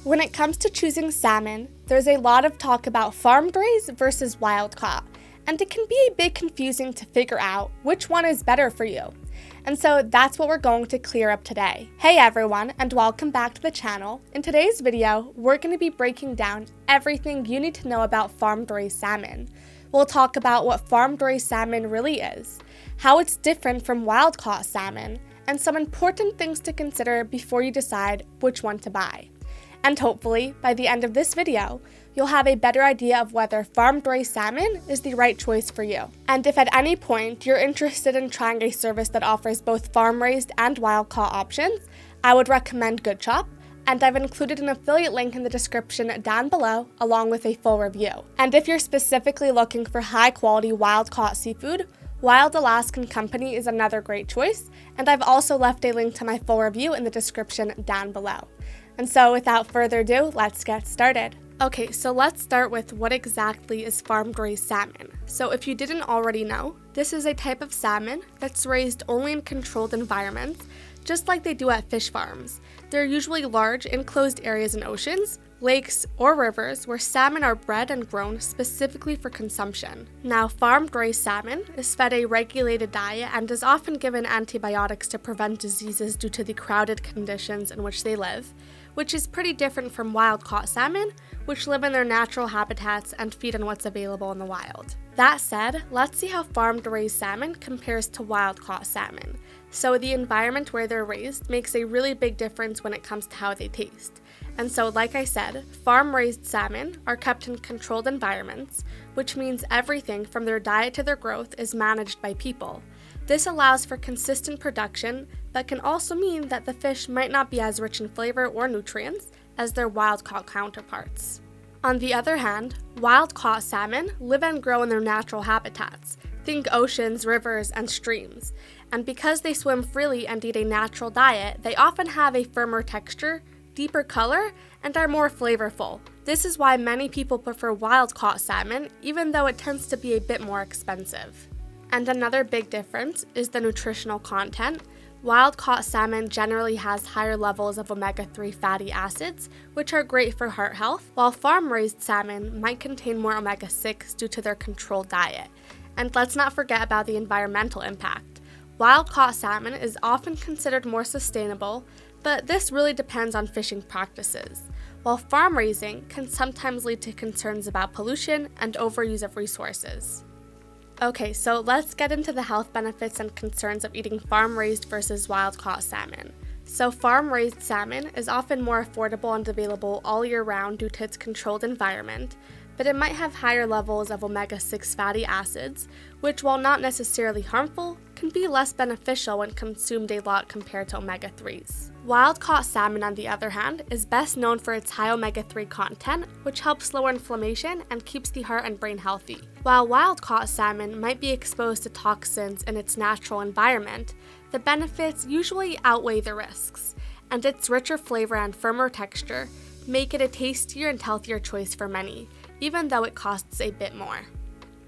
When it comes to choosing salmon, there's a lot of talk about farm-raised versus wild-caught, and it can be a bit confusing to figure out which one is better for you. And so that's what we're going to clear up today. Hey everyone, and welcome back to the channel. In today's video, we're going to be breaking down everything you need to know about farm-raised salmon. We'll talk about what farm-raised salmon really is, how it's different from wild-caught salmon, and some important things to consider before you decide which one to buy. And hopefully, by the end of this video, you'll have a better idea of whether farm-raised salmon is the right choice for you. And if at any point you're interested in trying a service that offers both farm-raised and wild-caught options, I would recommend Good Chop, and I've included an affiliate link in the description down below along with a full review. And if you're specifically looking for high-quality wild-caught seafood, Wild Alaskan Company is another great choice, and I've also left a link to my full review in the description down below. And so without further ado, let's get started. Okay, so let's start with what exactly is farm-raised salmon. So if you didn't already know, this is a type of salmon that's raised only in controlled environments, just like they do at fish farms. They're usually large, enclosed areas in oceans, lakes, or rivers where salmon are bred and grown specifically for consumption. Now, farm-raised salmon is fed a regulated diet and is often given antibiotics to prevent diseases due to the crowded conditions in which they live, which is pretty different from wild-caught salmon, which live in their natural habitats and feed on what's available in the wild. That said, let's see how farm-raised salmon compares to wild-caught salmon. So the environment where they're raised makes a really big difference when it comes to how they taste. And so, like I said, farm-raised salmon are kept in controlled environments, which means everything from their diet to their growth is managed by people. This allows for consistent production, but can also mean that the fish might not be as rich in flavor or nutrients as their wild-caught counterparts. On the other hand, wild-caught salmon live and grow in their natural habitats. Think oceans, rivers, and streams. And because they swim freely and eat a natural diet, they often have a firmer texture, deeper color, and are more flavorful. This is why many people prefer wild-caught salmon, even though it tends to be a bit more expensive. And another big difference is the nutritional content. Wild-caught salmon generally has higher levels of omega-3 fatty acids, which are great for heart health, while farm-raised salmon might contain more omega-6 due to their controlled diet. And let's not forget about the environmental impact. Wild-caught salmon is often considered more sustainable, but this really depends on fishing practices, while farm raising can sometimes lead to concerns about pollution and overuse of resources. Okay, so let's get into the health benefits and concerns of eating farm-raised versus wild-caught salmon. So farm-raised salmon is often more affordable and available all year round due to its controlled environment, but it might have higher levels of omega-6 fatty acids, which, while not necessarily harmful, can be less beneficial when consumed a lot compared to omega-3s. Wild-caught salmon, on the other hand, is best known for its high omega-3 content, which helps lower inflammation and keeps the heart and brain healthy. While wild-caught salmon might be exposed to toxins in its natural environment, the benefits usually outweigh the risks, and its richer flavor and firmer texture make it a tastier and healthier choice for many, even though it costs a bit more.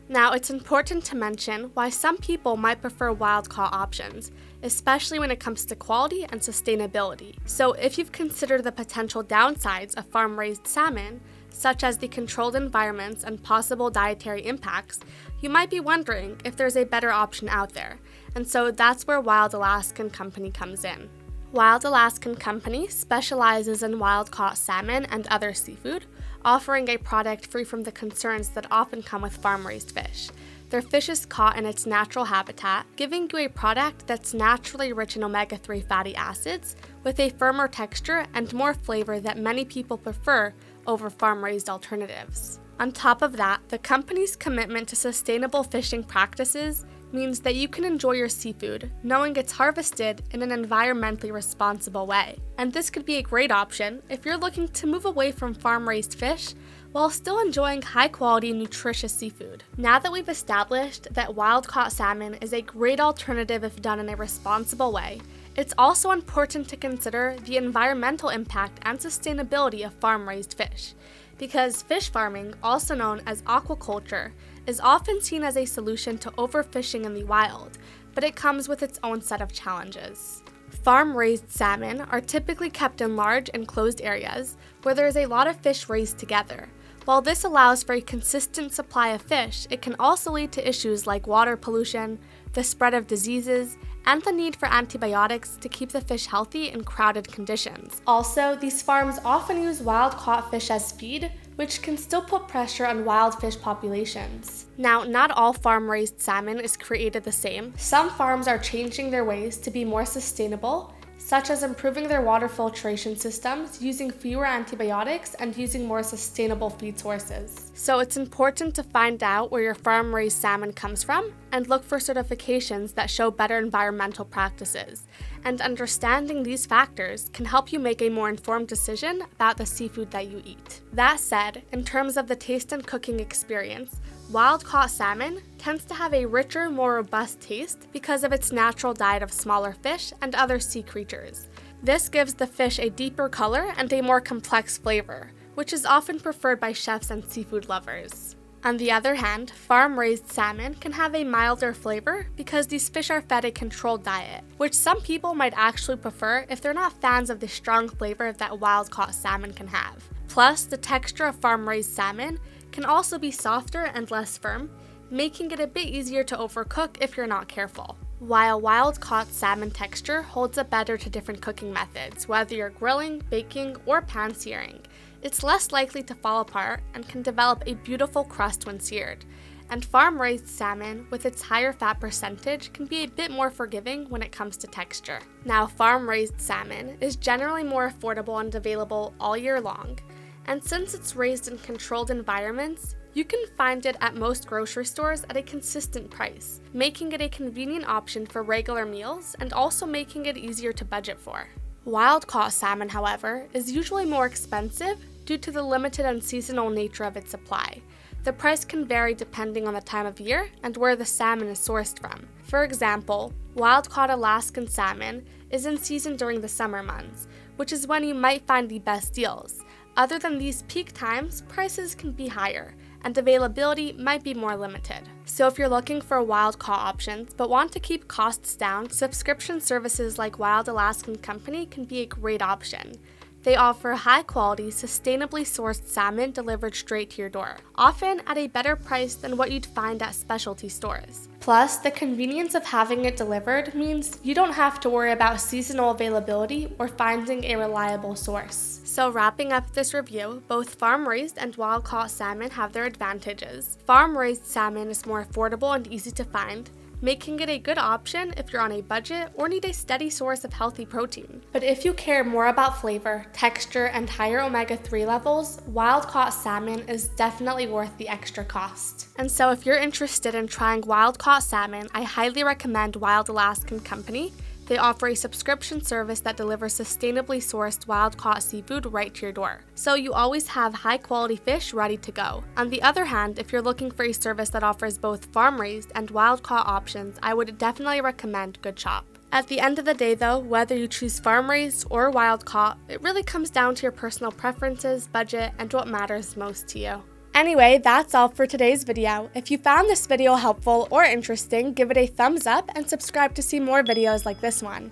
Now, it's important to mention why some people might prefer wild-caught options, especially when it comes to quality and sustainability. So if you've considered the potential downsides of farm-raised salmon, such as the controlled environments and possible dietary impacts, you might be wondering if there's a better option out there. And so that's where Wild Alaskan Company comes in. Wild Alaskan Company specializes in wild-caught salmon and other seafood, offering a product free from the concerns that often come with farm-raised fish. Their fish is caught in its natural habitat, giving you a product that's naturally rich in omega-3 fatty acids, with a firmer texture and more flavor that many people prefer over farm-raised alternatives. On top of that, the company's commitment to sustainable fishing practices means that you can enjoy your seafood knowing it's harvested in an environmentally responsible way. And this could be a great option if you're looking to move away from farm-raised fish while still enjoying high-quality, nutritious seafood. Now that we've established that wild-caught salmon is a great alternative if done in a responsible way, it's also important to consider the environmental impact and sustainability of farm-raised fish, because fish farming, also known as aquaculture, is often seen as a solution to overfishing in the wild, but it comes with its own set of challenges. Farm-raised salmon are typically kept in large enclosed areas where there is a lot of fish raised together. While this allows for a consistent supply of fish, it can also lead to issues like water pollution, the spread of diseases, and the need for antibiotics to keep the fish healthy in crowded conditions. Also, these farms often use wild-caught fish as feed, which can still put pressure on wild fish populations. Now, not all farm-raised salmon is created the same. Some farms are changing their ways to be more sustainable, such as improving their water filtration systems, using fewer antibiotics, and using more sustainable feed sources. So it's important to find out where your farm-raised salmon comes from and look for certifications that show better environmental practices. And understanding these factors can help you make a more informed decision about the seafood that you eat. That said, in terms of the taste and cooking experience, wild-caught salmon tends to have a richer, more robust taste because of its natural diet of smaller fish and other sea creatures. This gives the fish a deeper color and a more complex flavor, which is often preferred by chefs and seafood lovers. On the other hand, farm-raised salmon can have a milder flavor because these fish are fed a controlled diet, which some people might actually prefer if they're not fans of the strong flavor that wild-caught salmon can have. Plus, the texture of farm-raised salmon can also be softer and less firm, making it a bit easier to overcook if you're not careful. While wild-caught salmon texture holds up better to different cooking methods, whether you're grilling, baking, or pan-searing, it's less likely to fall apart and can develop a beautiful crust when seared. And farm-raised salmon, with its higher fat percentage, can be a bit more forgiving when it comes to texture. Now, farm-raised salmon is generally more affordable and available all year long. And since it's raised in controlled environments, you can find it at most grocery stores at a consistent price, making it a convenient option for regular meals and also making it easier to budget for. Wild-caught salmon, however, is usually more expensive due to the limited and seasonal nature of its supply. The price can vary depending on the time of year and where the salmon is sourced from. For example, wild-caught Alaskan salmon is in season during the summer months, which is when you might find the best deals. Other than these peak times, prices can be higher, and availability might be more limited. So if you're looking for wild-caught options but want to keep costs down, subscription services like Wild Alaskan Company can be a great option. They offer high-quality, sustainably sourced salmon delivered straight to your door, often at a better price than what you'd find at specialty stores. Plus, the convenience of having it delivered means you don't have to worry about seasonal availability or finding a reliable source. So wrapping up this review, both farm-raised and wild-caught salmon have their advantages. Farm-raised salmon is more affordable and easy to find, making it a good option if you're on a budget or need a steady source of healthy protein. But if you care more about flavor, texture, and higher omega-3 levels, wild-caught salmon is definitely worth the extra cost. And so if you're interested in trying wild-caught salmon, I highly recommend Wild Alaskan Company. They offer a subscription service that delivers sustainably sourced wild-caught seafood right to your door, so you always have high-quality fish ready to go. On the other hand, if you're looking for a service that offers both farm-raised and wild-caught options, I would definitely recommend Good Chop. At the end of the day though, whether you choose farm-raised or wild-caught, it really comes down to your personal preferences, budget, and what matters most to you. Anyway, that's all for today's video. If you found this video helpful or interesting, give it a thumbs up and subscribe to see more videos like this one.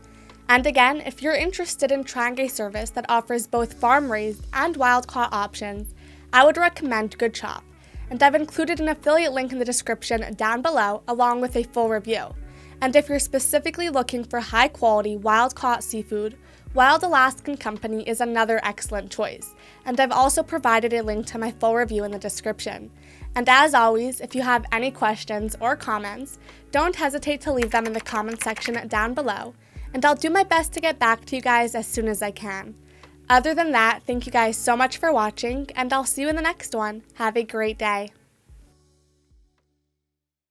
And again, if you're interested in trying a service that offers both farm-raised and wild-caught options, I would recommend Good Chop. And I've included an affiliate link in the description down below along with a full review. And if you're specifically looking for high-quality wild-caught seafood, Wild Alaskan Company is another excellent choice, and I've also provided a link to my full review in the description. And as always, if you have any questions or comments, don't hesitate to leave them in the comment section down below, and I'll do my best to get back to you guys as soon as I can. Other than that, thank you guys so much for watching, and I'll see you in the next one. Have a great day.